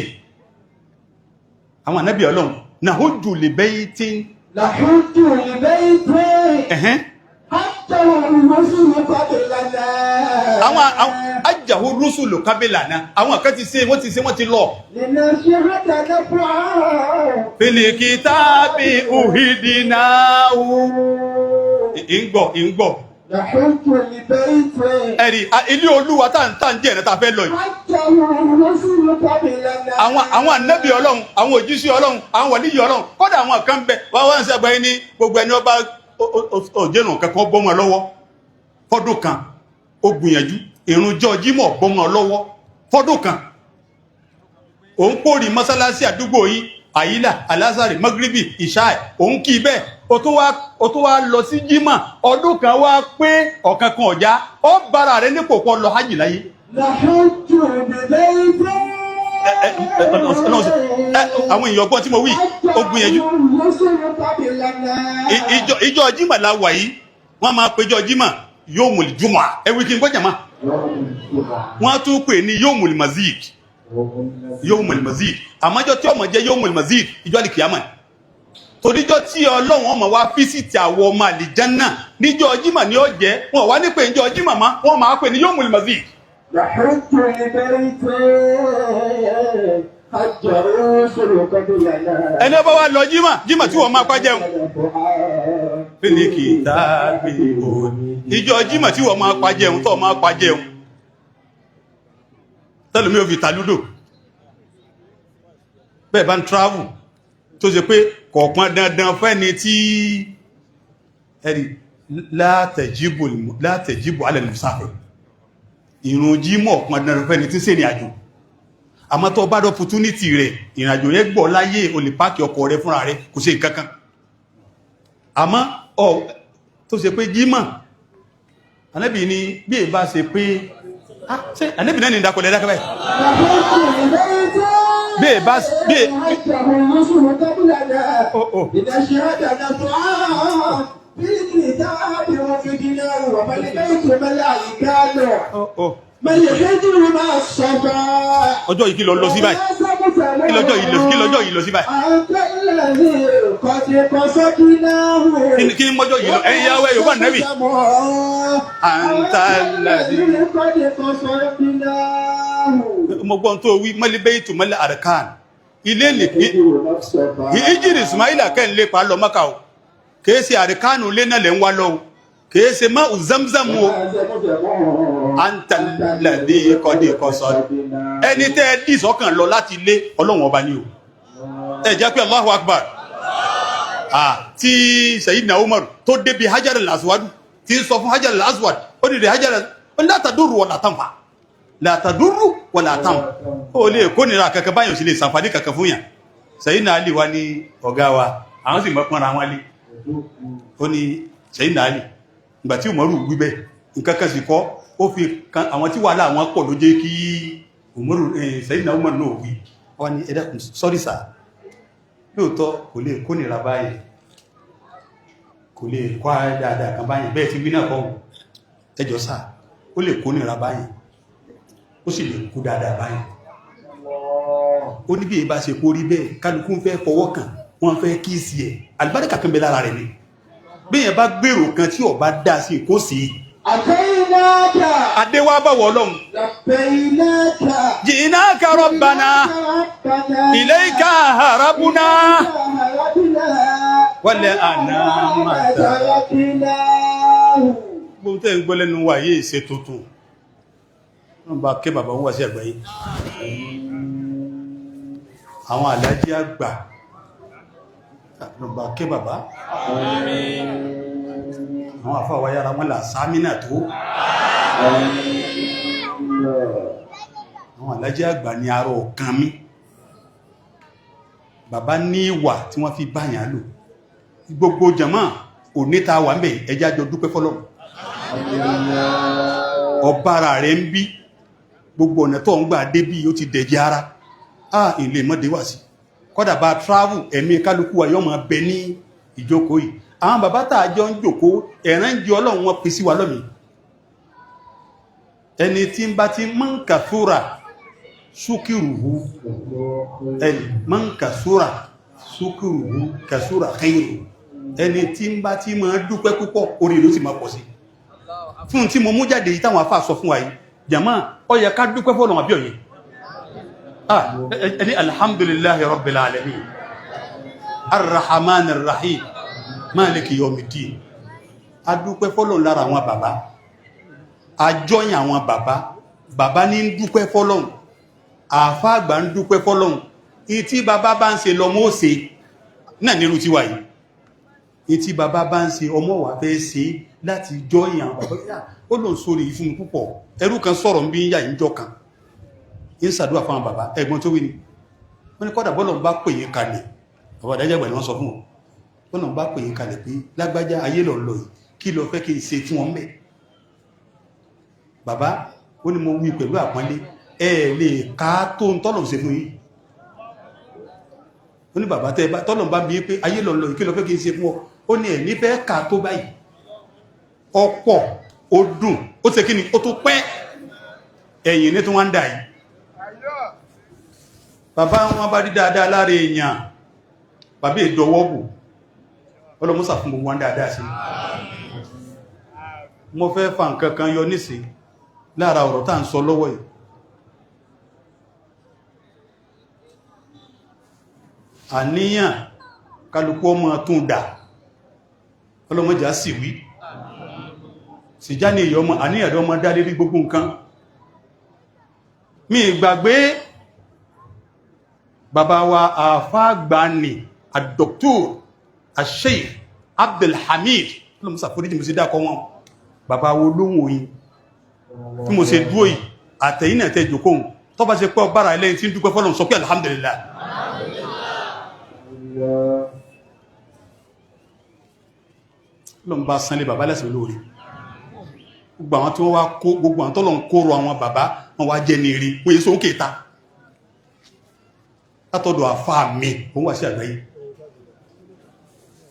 àwọn ànábì Ọlọ́run nahujju li baytin نحج لبيت حتى الرسل قبلنا àwọn ajjahu rusulu qabilana àwọn kan ti ṣe wọ́n ti lọ لنشهد نفعا fil kitabi uhidinahu ìgbọ̀ نحج لبيت ẹ̀rí ilé Olúwa tá ń jẹ́ ẹ̀rẹ́ ta fẹ́ lọ yìí حتى الرسل قبلنا àwọn ànábì Ọlọ́run àwọn òjíṣẹ́ Ọlọ́run àwọn wàlíyì Ọlọ́run kódà àwọn kan bẹ wọ́n ń sẹ́gbẹ̀ ní gbogbo ẹni ọba òjẹ́nà kankan bọ́mọ lọ́wọ́ fọ́dún kan ó gbìyànjú ìrúnjọ́ Jímọ̀ bọ́mọ lọ́wọ́ fọ́dún kan òun pòrí mọ́sálásí àdúgbò yìí àyílà alásàrì magribi ìṣáì òun kí bẹ́ẹ̀ o tó wá lọ sí Jímọ̀ ọdún kan wá pé ọ̀kan kan ọ̀já ó bára rẹ̀ nípò pọ̀ lọ hajj láyé نحج لبيت àwọn èèyàn ọgbọ́n tí mo wí ó gbìyànjú ìjọ Jímọ̀ la wà yìí wọ́n máa péjọ Jímọ̀ yawmul jumu'ah ẹwì kí n gbọ́jà máa wọ́n tún pè ní yawmul mazid àmọ́jọ́ tí ọmọ jẹ́ yawmul mazid ìjọ alìkìyàmọ̀ toríjọ́ tí Ọlọ́run ọmọ wá físìtì àwọ ọmọ àlìjánà níjọ́ Jímọ̀ ni ó jẹ́ wọn wá ní pé ìjọ Jímọ̀ wọ́n máa pè ní yawmul mazid نحج لبيت حج الرسل قبلنا ẹni ọba wá lọ Jímọ̀ tí wọ́n máa pa jẹun fílíkì tàbí òní ìjọ Jímọ̀ tí wọ́n máa pa jẹun tó máa pa jẹun tẹ́lùmí ò fi tàlúdò bẹ́ẹ̀ bá ń travel tó ṣe pé kọ̀ọ̀kan dandan fẹ́ni tí ẹ̀rí látẹ̀jíbò alẹ́lùsáfẹ́ ìrun Jímọ̀ pọn dandan fẹ́ni tí ṣe ìrìn àjò àmọ́ tó bá opportunity rẹ̀ ìrìn àjò yẹn gbọ́ láyé o lè páàkì ọkọ̀ rẹ̀ fúnra rẹ̀ kò ṣe nǹkankan àmọ́ tó ṣe pé Jímọ̀ Ànábì ní bí è bá ṣe pé Ànábì náà ní ìdákọ̀lẹ̀ dákẹ́ báyìí bí è bá ọjọ́ yìí kí lọ lọ sí báyìí kí lọ́jọ́ yìí lọ sí báyìí kí ní mọ́jọ́ yìí lọ ẹ̀yìn yáwẹ́ yóò bá nẹ́bì mọ́gbọ́n tó wí mọ́lẹ́bẹ́ ìtù mọ́lẹ́ àrẹ́kàn ilé nìkí ìjìrì Ismaila kẹ́ ń lé pa lọ Mọ́kà o kèé sí àrẹ́kànù lé náà lẹ́ ń wá lọ́wọ́ kìí ṣe má Zamzam o anta alladhi qad qasad ẹni tẹ́ dì sọ́kàn lọ láti lé Ọlọ́run ọba ni o ẹ jẹ́ pé Allahu Akbar tí Sayyidina Umar tó débi Hajar al-Aswad tí ń sọ fún Hajar al-Aswad ó dìde Hajar la tadurru wala tanfa la tadurru wala tanfa ó lè kó nira kankan báyọ̀ sí lè sàǹfàní kankan fún yàn Sayyidina Ali wá ní ọ̀gá wa àwọn sì mọ́pọ́nra wọn lé ó ní Sayyidina Ali ìgbà tí Umaru wíbẹ̀ nǹkan kan sì kọ́ ó fi àwọn tí wàhálà wọn pọ̀ ló jẹ́ kí Sayyidina Umar náà wí wọ́n ní ẹ̀dá sọ́rí sáà lóòótọ́ kò lè kó nira báyìí kò lè kọ́ dáadáa kan báyìí bẹ́ẹ̀ ti bí náà kọ́ ẹjọ́ sáà ó lè kó nira báyìí ó sì lè kó dáadáa báyìí ó ní bí i bá ṣe kó rí bẹ́ẹ̀ kálukú fẹ́ fọwọ́ kàn wọ́n fẹ́ kí sí ẹ̀ àlùbáríkà kan bẹ lára rẹ̀ ni bí yẹn bá gbèrò kan tí ọba dá sí kó sí أتيناك adéwà báwọ̀ Ọlọ́run لبيناك jìnnáka rabbana ilayka harabuna wala anamata gbogbo tẹ́ ń gbọ́ lẹ́nu wa yìí ṣe tuntun wọ́n bá ké bàbá wọ́n sí àgbáyé àwọn alájí àgbà wọ́n bá ké bàbá àwọn àfáwà yára wọ́n là sámínà tó àwọn alájí àgbà ní arọ ọ̀kan mi bàbá ní ìwà tí wọ́n fi báyàn lò gbogbo jàmá oníta wà ń bẹ̀ ẹjá jọ dúpẹ́ fọ́lọ́run ọbára rẹ̀ ń bí gbogbo ọ̀nà tó ń gbà dé bí ó ti dẹ̀jẹ́ ara ilé mọ́dé wà sí kọ́dà bá travel ẹ̀mí kálukú wa yọ́ máa bẹ ní ìjókòó yìí àwọn bàbá tàà jọ ń jókòó ẹ̀rán jẹ́ Ọlọ́run wọn pèsè wa lọ́mí ẹni tí ń bá ti man kathura sukiruhu ẹni man kathura sukiruhu kathura khairu ẹni tí ń bá ti máa dúpẹ́ púpọ̀ orí ló sì máa pọ̀ sí fún tí mo mú jáde yìí táwọn afá sọ fún wa yìí jàmá ó yẹ ká dúpẹ́ fọ́lọ́run àbí ọ̀yẹ́ ẹni alhamdulillahi rabbil alamin arrahmanir rahim maliki yawmiddin a dúpẹ́ fọ́lọ́run lára àwọn bàbá àjọyìn àwọn bàbá ní dúpẹ́ fọ́lọ́run àfá àgbà ń dúpẹ́ fọ́lọ́run ìtí bàbá bá ń ṣe lọ́mọ ó ṣe náà nírú tí wà yìí ìtí bàbá bá ń ṣe ọmọ wà fẹ́ ṣe láti jọyìn àwọn bàbá ó lòun sórí ìfún púpọ̀ ẹrú kan sọ̀rọ̀ ń bí yà ìjọ kan ń ṣàdúrà fún àwọn bàbá ẹgbọ́n tó wí ni wọ́n ní kọ́dà bọ́lọ̀ bá pè yín kalẹ̀ bàbá adájàgbà ni wọ́n sọ fún wọn bọ́lọ̀ bá pè yín kalẹ̀ pé lágbájá ayé lọ lọ yìí kí lọ fẹ́ kí n ṣe fún wọn bẹ́ẹ̀ bàbá ó ní mo wí pẹ̀lú àpọ́nlé ẹ lè ká tó ń tọ́lọ̀ ṣe fún yín ó ní bàbá tọ́lọ̀ bá bí pé ayé lọ lọ yìí kí lọ fẹ́ kí n ṣe fún ọ ó ní ẹ̀ nífẹ̀ẹ́ ká tó báyìí ọ̀pọ̀ ó dùn ó ṣe kí ni ó tó pẹ́ ẹ̀yìn ní tó wá ń dà yìí bàbá wọn bá rí dáadáa láre èèyàn bàbá ìdọwọ́bù ọlọ́mọ́sà fún gbogbo wọn dáadáa sí mo fẹ́ fa nǹkan kan yọ nísìn lára ọ̀rọ̀ tá ń sọ lọ́wọ́ yìí àníyàn kálukú ọmọ tún dà ọlọ́mọjà sì wí sì já ní èyọ ọmọ àníyàn ọmọ dá lérí gbogbo nǹkan mi gbàgbé bàbá wa àfáàgbàní àdọ̀ktúr àṣeyì Abdulhamid ọlọ́mọsà fún ìdí dákọ wọn bàbá wo lóhun òyìn tí mo ṣe dúó yìí àtẹ̀yìn náà tẹ́ jòkóhùn tó bá ṣe pẹ́ ọbára ẹlẹ́yìn tí ń dúpẹ́ fọ́lọ́run sọ pé alhamdulillah lọ́n bá sánlé bàbá lẹ́sẹ̀ olóorí gbogbo àwọn tí wọ́n wá kó gbogbo àwọn tọ́lọ̀ ń kóró àwọn bàbá wọn wá jẹ́ ní rí wọ́n yé só ń kéta látọ̀dọ̀ àfáà mi òun wà sí àgbáyé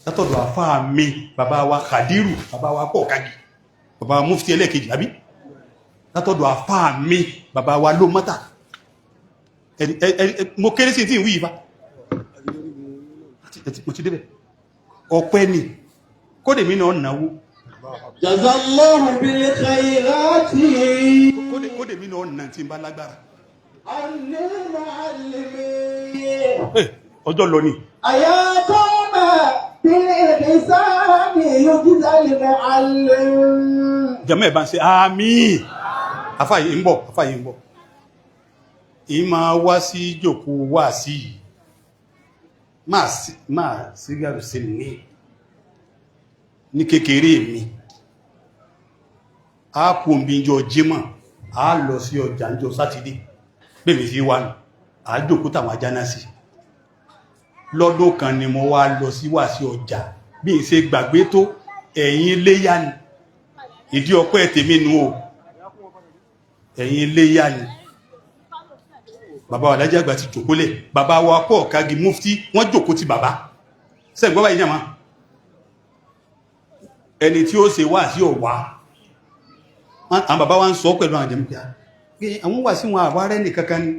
látọ̀dọ̀ àfáà mi bàbá wa Khadiru bàbá wa pọ̀ kági bàbá wa mufti ẹlẹ́kejì àbí látọ̀dọ̀ àfáà mi bàbá wa ló mọ́ta mo kéré sí tí ń wí ìfá mo ti débẹ̀ ọpẹ́ ni kódè mí náà náwó Jazallahu bil khairati kódè mí náà nà tí ń bá lágbára anni muallimi ọjọ́ lọ ní ayatoma بالإحسان يجزى المعلم. jẹ́mọ́ ẹ̀ bá ń ṣe àmín. afáyé ń bọ̀ ìmá wá sí jòkó wá sí yìí máa sígárù sí ní kékeré mi a kú òmí jọ jímọ̀ a lọ sí ọjà jọ sátidé bèbè sí wà ní a jòkó tàwọn ajánà sí lọ́dún kan ni mo wá lọ sí wà sí ọjà bí i ṣe gbàgbé tó ẹ̀yìn iléyá ni ìdí ọpẹ́ tèmi nù o ẹ̀yìn iléyá ni bàbá wa lájẹ́ àgbà ti jòkólẹ̀ bàbá wa pọ̀ kági mufti wọ́n jòkó ti bàbá sẹ́gbọ́n báyìí jàmá ẹni tí ó ṣe wà sí ọ̀wá àwọn bàbá wa ń sọ pẹ̀lú àwọn jẹ́mùkíá àwọn wà sí wọn àwárẹ́ nìkankan ni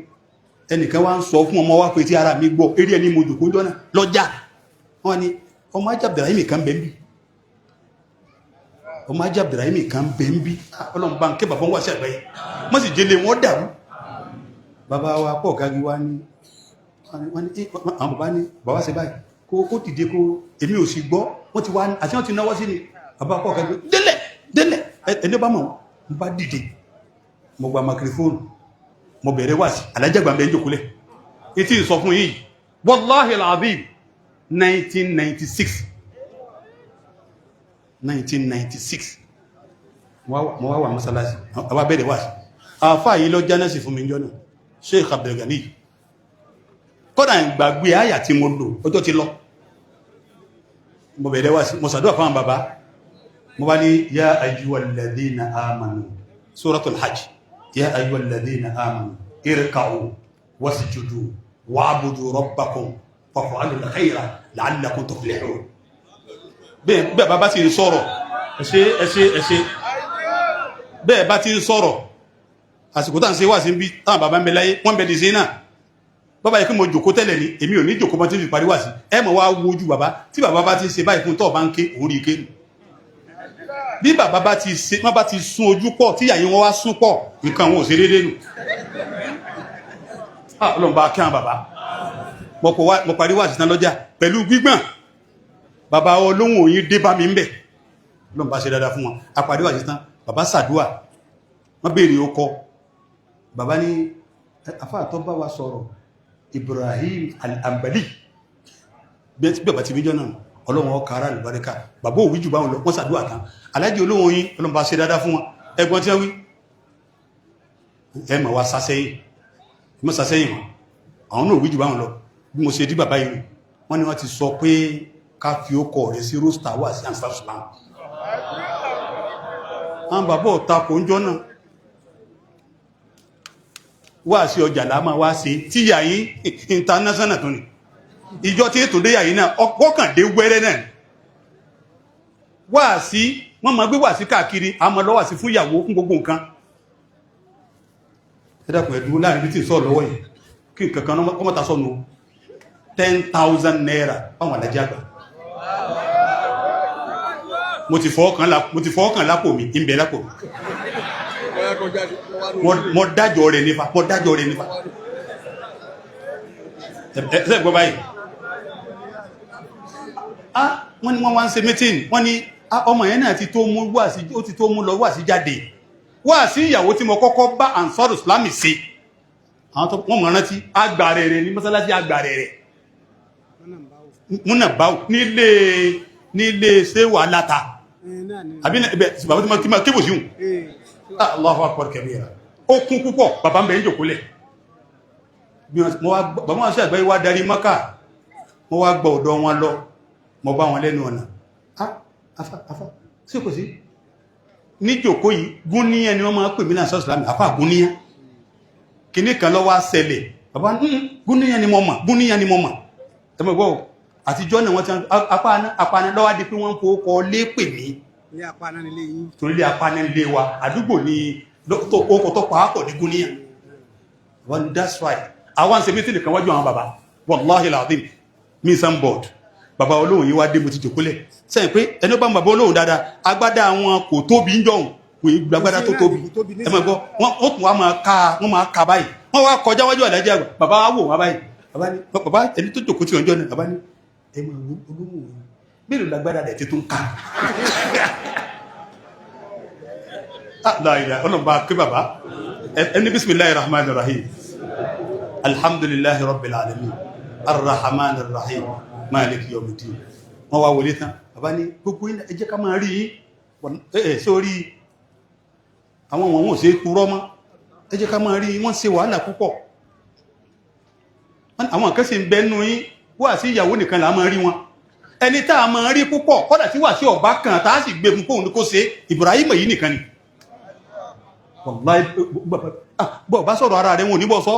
ẹnìkan wá ń sọ fún ọmọ wá pé tí ara mi gbọ́ eré ẹni mo jòkó jọ́nà lọ́jà wọ́n ni ọmọ ajá Abdulrahim kan bẹ̀ ń bí ọmọ ajá Abdulrahim kan bẹ̀ ń bí ọlọ́run bá ń ké bàbá wá sí àgbáyé wọ́n sì jẹ́lé wọ́n dàrú bàbá wa pọ̀ gági wá ní àwọn bàbá ní bàbá ṣe báyìí kó dìde kó èmi ò sì gbọ́ wọ́n ti wá àti wọ́n ti náwọ́ sí ni bàbá pọ̀ gági délẹ̀ ẹni bá mọ̀ mo bá dìde mo gba makrifóònù mo bẹ̀rẹ̀ wá sí alájàgbà mẹ́ jòkúlẹ̀ etí ìsọ fún yìí wallahi al-azim 1996 mo wá wà mọ́sálásí àwa bẹ̀rẹ̀ wá sí àfáà yìí lọ jánẹ́sì fún mi jọ́nà Sheikh Abdulgani kọ́nà ìgbàgbé àyà tí mo lò ọjọ́ ti lọ mo bẹ̀rẹ̀ wá sí mo sàdúwà fáwọn bàbá mo bá ní ya ayyuhal ladhina amanu suratul hajj ya ayyuhal ladhina amanu irka'u wasjudu wa'budu rabbakum waf'alul khayra la'allakum tuflihun bẹ́ẹ̀ bàbá ti sọ̀rọ̀ ẹ̀ṣẹ́ bẹ́ẹ̀ bá ti sọ̀rọ̀ àsìkò tàà ń ṣe wà sí bí táwọn bàbá ń bẹ láyé wọ́n bẹ̀dì sí náà bàbá yìí kí mo jòkó tẹ́lẹ̀ ní èmi ò ní jòkó mọ́ tí ó fi parí wà sí ẹ mọ̀ wá wojú bàbá tí bàbá bá ti ń ṣe báyìí fún tọ́ọ̀ bá ń ké òun rí ké nù bí bàbá bá ti sún ojú pọ̀ tí yàyí wọn wá sún pọ̀ nǹkan wọn ò ṣe déédéé nù ọlọ́run bá kí àwọn bàbá mo parí wà sí tán lọ́jà pẹ̀lú gbígbọ̀n bàbá olóhùn òyìn dé bá mi ń bẹ̀ ọlọ́run bá ṣe dáadáa fún wọn a parí wà sí tán bàbá ṣàdúà wọ́n béèrè ó kọ́ bàbá ní afáàtọ́ bá wa sọ̀rọ̀ Ibrahim al-Ambali bí bàbá ti méjọ́ náà ọlọ́run ọkà ara lùbáríkà bàbá òwú jù báwọn lọ wọ́n sàdúwà tán alájì olóhun yín ọlọ́run bá ṣe dáadáa fún wọn ẹgbọ́n tí wọ́n wí ẹmọ̀ wa sásẹ́yìn wọn àwọn náà òwú jù báwọn lọ bí mo ṣe dí bàbá yìí wọ́n ní wọ́n ti sọ pé ká fi ó kọ̀ rẹ̀ sí róstà wà sí ansarsulam àwọn bàbá ọ̀ta kò ń jọ náà wá sí ọjà láàmà wá sí tí yàyí international tó ní ìjọ tí ètò dé yàyí náà ọkọ̀kàndé wẹ́rẹ́ náà wá sí wọ́n ma gbé wá sí káàkiri àmọ́ lọ́wọ́ sí fún ìyàwó fún gbogbo nǹkan ẹ̀dàkùn ẹ̀dùn láàrin bí tí sọ lọ́wọ́ yìí kí nǹkan ọmọta sọ́nù 10,000 naira fáwọn alájá àgbà mo ti fọ́ọ̀kan lápò mi ń bẹ lápò mi mo dájọ́ rẹ̀ nífà ẹ̀sẹ̀ gbọ́ báyìí wọ́n ni wọ́n wá ń ṣe meeting wọ́n ni ọmọ yẹn náà ti tó mú lọ wà sí jáde wà sí ìyàwó tí mo kọ́kọ́ bá Ansar Islami sí àwọn tó wọ́n mọ̀ rántí agbàrẹ̀ rẹ̀ ní mọ́sálásí agbàrẹ̀ rẹ̀ múnà báwò nílé ṣe wà láta àbí bàbá tí ma kébò síhùn Allahu akbar kabira ó kún púpọ̀ bàbá ń bẹ̀ ń jòkólẹ̀ bàbá wọn sí àgbáyé wá darí Mákà wọ́n wá gbọ́ ọ̀dọ̀ wọn lọ mọ́ bá wọn lẹ́nu ọ̀nà afá sí kò sí ní jòkó yìí gúnníyàn ni wọ́n máa pè mí náà sọ́sìlámì afá gúnníyàn kìní kan lọ wá ṣẹlẹ̀ bàbá gúnníyàn ni mo mọ̀ ẹmọ̀gbọ́ àtijọ́ náà wọ́n ti apáná lọ́wọ́ di pé wọ́n ń fowókọ lé pè mí torí lé apáná lé wa àdúgbò ní okò tó pàápọ̀ ní gúnníyàn wọ́n that's right àwọn ṣe mítìlì kan wájú àwọn bàbá wallahi alazim mission board bàbá olóhùn yìí wá dé mo ti jòkólẹ̀ sẹ́yìn pé ẹni bá ń bàbá olóhùn dáadáa agbádá àwọn kò tóbi ń jọun kò yí gbàgbádá tó tóbi ẹmọ̀gbọ́ wọ́n tún wá máa ka báyìí wọ́n wá kọjá wájú àdájá bàbá wá wò wá báyìí bàbá ẹni tó jòkó tí ọjọ́ náà bàbá ní ẹmọ̀ olóhùn mélòó lágbára rẹ̀ tí tó ń ká láìlá ọlọ́mbà kí bàbá ẹni bismillahir rahmanir rahim alhamdulillahi rabbil alamin arrahmanir rahim maliki yawmiddin wọ́n wá wọlé tán bàbá ní gbogbo ẹ jẹ́ ká máa rí ẹ̀ sórí àwọn wọn ò sí kúrọ́ mọ́ ẹ jẹ́ ká máa rí wọ́n ṣe wàhálà púpọ̀ àwọn kan sì ń bẹnu yín wà sí ìyàwó nìkan là máa rí wọn ẹni tá a máa rí púpọ̀ kọ́dà tí wà sí ọ̀bá kan tá a sì gbé fún kóhun ní kó ṣe Ibrahim yìí nìkan ni wallahi bọ́ bá sọ̀rọ̀ ara rẹ̀ wọn ò ní bọ́ sọ́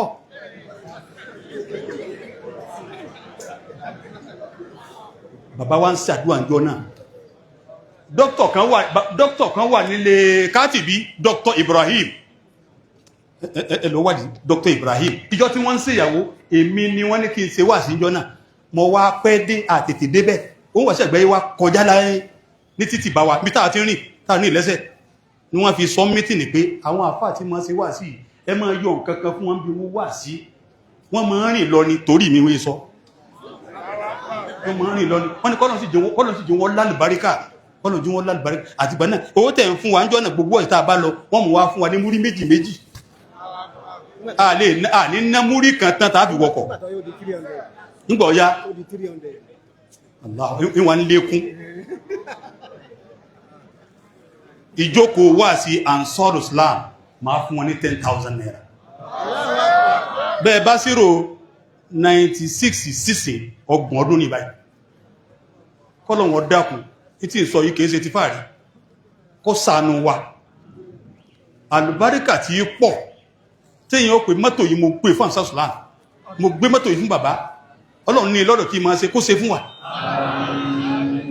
bàbá wa ń ṣàdúrà ń jọ náà dókítà kan wà nílé kátìbí Dr. Ibrahim ẹlọ́wàdí Dr. Ibrahim ìjọ tí wọ́n ń ṣèyàwó èmi ni wọ́n ní kí n ṣe wà sí ìjọ náà mo wá pẹ́ dé àtètè débẹ̀ ó wọ́n ṣẹ̀gbẹ́ wá kọjá láyé ní títì bá wa bí táà ti rìn táà ní ìlẹ́sẹ̀ ni wọ́n fi sọ mítìnì pé àwọn àfáà tí wọ́n ṣe wà sí ẹ máa yọ nǹkan kan fún wọn bí wọ́n wà sí wọ́n máa rìn lọ ni torí mi wé sọ wọ́n máa rìn lọ ni wọ́n ní kọ́lọ̀ sí jẹ́ wọ́n lálùbáríkà kọ́lọ̀ jí wọ́n lálùbáríkà àti ìgbà náà owó tẹ̀ ń fún wa ń jọ́ náà gbogbo ọ̀tá bá lọ wọ́n mú wá fún wa ní múrí méjì méjì a ní ná múrí kan tán tàbí wọkọ̀ nígbà ọ̀yá ìwọ̀n ń lékún ìjókòó wà sí Ansar Islam máa fún wọn ní 10,000 naira bẹ́ẹ̀ bá sírò 96 sísè ọgbọ̀n ọdún ní báyìí kọ́lọ̀ wọn dákun títí ìsọ yìí kìí ṣe ti fàárí kó ṣàánú wa àlùbáríkà tí í pọ̀ tíyàn ó pè mọ́tò yìí mo pè fún Ansar Islam mo gbé mọ́tò yìí fún bàbá Ọlọ́run ní lọ́dọ̀ kí máa ṣe kó ṣe fún wa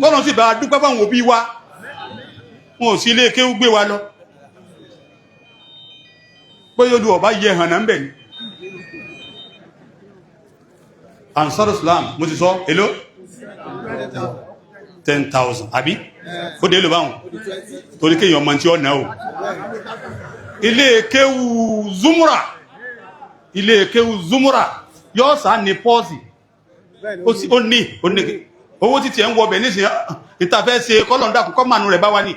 kọ́lọ̀ sì bá dúpẹ́ fáwọn òbí wa wọn ò sí ilé kéwú gbé wa lọ pé yóò lù ọ̀bá yẹ hàn náà ń bẹ̀ ní Ansar Islam mo ti sọ èlò 10,000 àbí ó dé lò báhùn torí kéèyàn mọ̀ tí ó náà ilé kéwú Zumura yóò sá ní pọ́ọ̀sì ó ní owó títí ẹ̀ ń wọbẹ̀ ní ìtafẹ́ ṣe kọ́lọ̀ndà kọ́kọ́ mànú rẹ̀ bá wá ní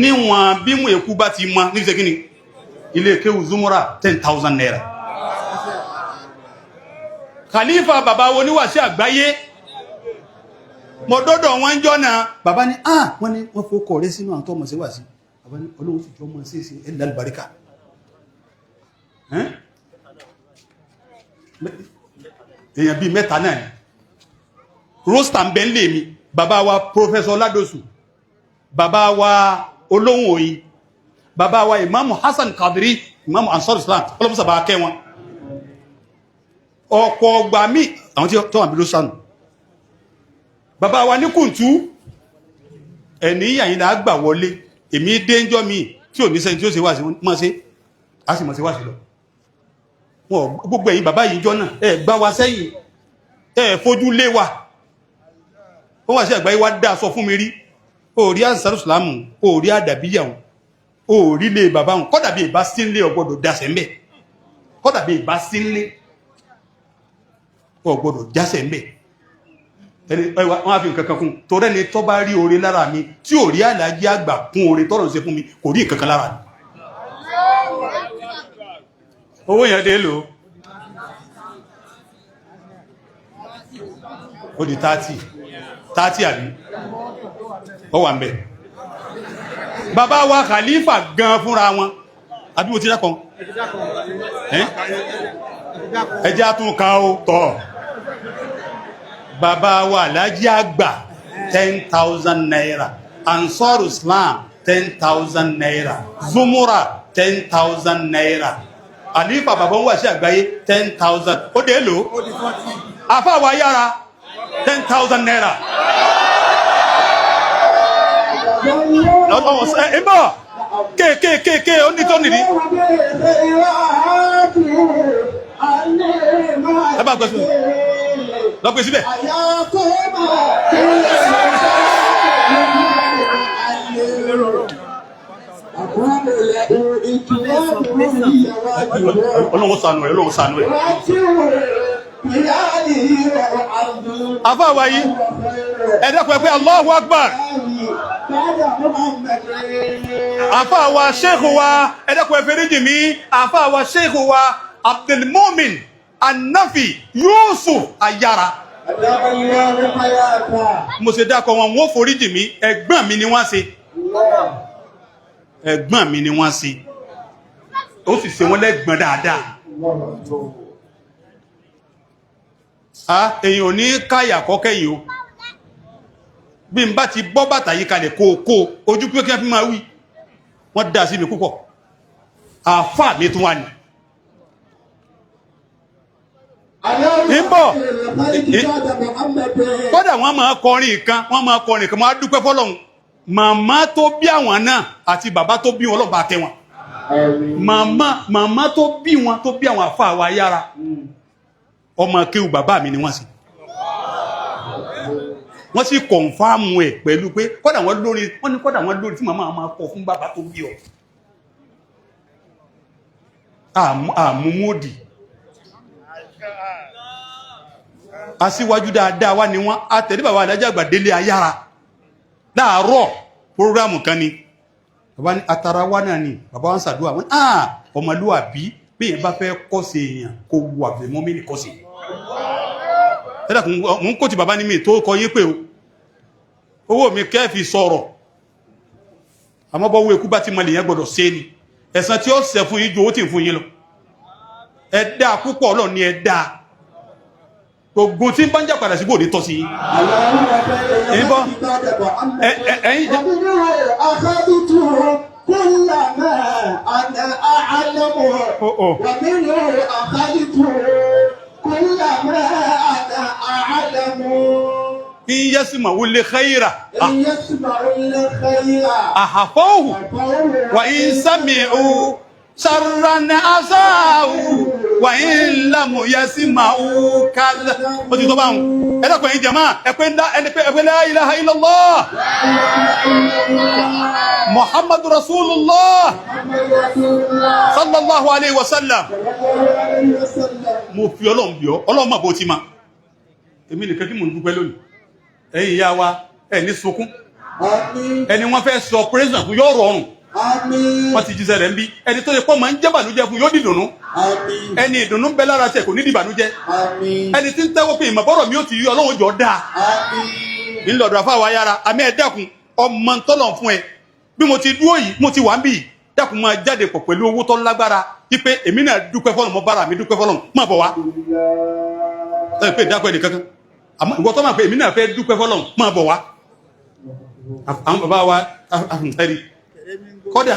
níwọ̀n bí mú èkú bá ti mọ́ ní ìṣẹ́gíní ilé kéwú Zumura 10,000 naira Khalifa bàbá wo níwàṣẹ́ àgbáyé mọ̀dọ́dọ̀ wọn jọ náà bàbá ní wọ́n ní wọ́n fòkọ̀ rẹ̀ sínú àwọn tọ́mọ̀ sí wà sí bàbá ní Ọlọ́run sì jọ mọ́ sí ẹ̀lẹ́ albarika èèyàn bí mẹ́ta náà ni rostam benlé mi bàbá wa Professor Ladosu bàbá wa olóhùn òyìn bàbá wa Imam Hassan Kadiri Imam Ansar Islam ọlọ́pùsà bá kẹ́ wọn ọ̀pọ̀ ọgbà mí àwọn tí tó wà bí ló sánù bàbá wa ní kùntú ẹni yàyìn náà gbà wọlé èmi déńjọ́ mi tí ò ní sẹ́ni tí ó ṣe wá sí mọ́ sí a sì mọ́ sí wá sí lọ wọn gbogbo ẹ̀yin bàbá yìí jọ náà ẹ gbá wa sẹ́yìn ẹ fojú lé wa ó wà sí àgbáyé wá dá sọ fún mi rí orí Ansar Islam orí àdàbíyàwó orí lè bàbá wọn kọ́dà bí ìbá sínlé ọgbọ́dọ̀ dáṣẹ́ mẹ́ kọ́dà bí ìbá sínlé ọgbọ́dọ̀ dáṣẹ́ mẹ́ wọ́n á fi nǹkan kan kún torẹ́ ni tọ́ bá rí oore lára mi tí ò rí àlàájí àgbà kún oore tọ́rọ̀ ṣe fún mi kò rí nǹkan kan lára mi owó yẹn dé lò ó di 30 àbí ó wà ń bẹ̀ bàbá wa Khalifa gan fúnra wọn àbí mo ti dákan ẹjẹ́ tún ká ó tọ́ bàbá wa Alhaji àgbà 10,000 naira Ansar Islam 10,000 naira Zumura 10,000 naira Alifa bàbá wà sí àgbáyé 10,000 ó dé lò àfáwà yára 10,000 naira ẹ̀mọ́ kéèkéèkéè ó ní tó nìdí ẹbá gbẹ́sùn lọ́pẹ́ síbẹ̀ Ọlọ́run ṣàánú ẹ̀ Ọlọ́run ṣàánú ẹ̀ afáwà yìí ẹ dákun ẹ pé Allahu Akbar. Àfáà wa sheikh wa ẹ dákun ẹ fẹ́ríjì mi, àfáà wa sheikh wa Abdulmumin Anafi Yusuf Ayara. Mo ṣe dákọ̀ wọn wọ́n foríjì mi, ẹ̀gbọ́n mi ni wọ́n ṣe. Ẹ̀gbọ́n mi ni wọ́n ṣe. Ó sì ṣe wọ́n lẹ́gbọ́n dáadáa. Èyàn ò ní káyà kọ́kẹ́ yìí o. Bí n bá ti bọ́ bàtà yìí kalẹ̀ kó ojú pé kí wọ́n fi máa wí. Wọ́n dá sí mi púpọ̀. Àfáà mi tún wà ní. Ìbọ̀ kódà wọ́n máa kọrin kan máa dúpẹ́ fọ́lọ́run. Màmá tó bí àwọn náà àti bàbá tó bí wọn Ọlọ́run bá kẹ́ wọn. Màmá tó bí wọn tó bí àwọn àfáà wa Yára. Ọmọ kéwú bàbá mi ni wọ́n sì. Wọ́n sì kọ̀nfàmù ẹ̀ pẹ̀lú pé kódà wọ́n lórí tí màmá máa kọ fún bàbá tó bí ọ. Àmúmódì. Aṣíwájú dáadáa wá ni wọ́n àtẹ̀lé bàbá Alájà Àgbà Délé Ayára láàárọ̀ prógrámù kan ni bàbá ní atara wá náà ni bàbá wọn ṣàdúrà wọn ọmọlúwàbí bí èèyàn bá fẹ́ kọ́sẹ̀ èèyàn kó wu Abdulmumin kọ́sẹ̀ ẹ̀dàkùn mú kò tí bàbá ní mi tó kọ yín pé owó mi kẹ́ẹ̀fì sọ̀rọ̀ àmọ́bọ̀wọ́ ikú bá ti mọ lèyàn gbọ́dọ̀ ṣe ni ẹ̀san tí ó ṣẹ̀ fún yín ju owó tí ń fún yín lọ ẹ̀dá púpọ̀ Ọlọ́run ni ẹ̀dá ogun tí ń bá ń jà padà sí bòdì tọ́ sí yín. Ìbọn ẹ̀yìn jẹ́. إن يسمعوا الخير أحفوه وإن سمعوا شرا أساءوا وإن لم يسمعوا كذا. ó ti tó bá wọn ẹ dákun ẹ̀yin jàmáà ẹ pé la ilaha illallah Muhammadu Rasulullah sallallahu alayhi wa sallam. Mo fi Ọlọ́run bí ọ Ọlọ́run mọ̀ bó ti ma èmi nìkan tí mo ń dúpẹ́ lónìí ẹ̀yin ìyá wa ẹ̀ ní sunkún ẹni wọ́n fẹ́ sọ president fún yóò rọrùn wọ́n ti jíṣẹ́ rẹ̀ ń bí ẹni tó lè pọ́ máa ń jẹ́ bànújẹ́ fún yóò dìdùnú ẹni ìdùnnú ń bẹ lára tẹ̀ kò ní dìbànújẹ́ ẹni tí ń tẹ́wọ́ pé ìmọ̀bọ́rọ̀ mi ó ti yí Ọlọ́run jọ dáa ńlọdọ̀ àfáà wa Yára àmì ẹ̀ dákun ọmọ tọ́lọ̀ fún ẹ bí mo ti dúró yìí mo ti wà ń bì dákun máa jáde pọ̀ pẹ̀lú owó tó lágbára wípé èmi náà dúpẹ́ fọ́lọ́run mo bára mi dúpẹ́ fọ́lọ́run má bọ̀ wá ẹ pé dákun ẹnì kankan àmọ́ ìwọ tó máa pé èmi náà fẹ́ dúpẹ́ fọ́lọ́run má bọ̀ wá àwọn bàbá wa àfùntẹ́rì kọ́dà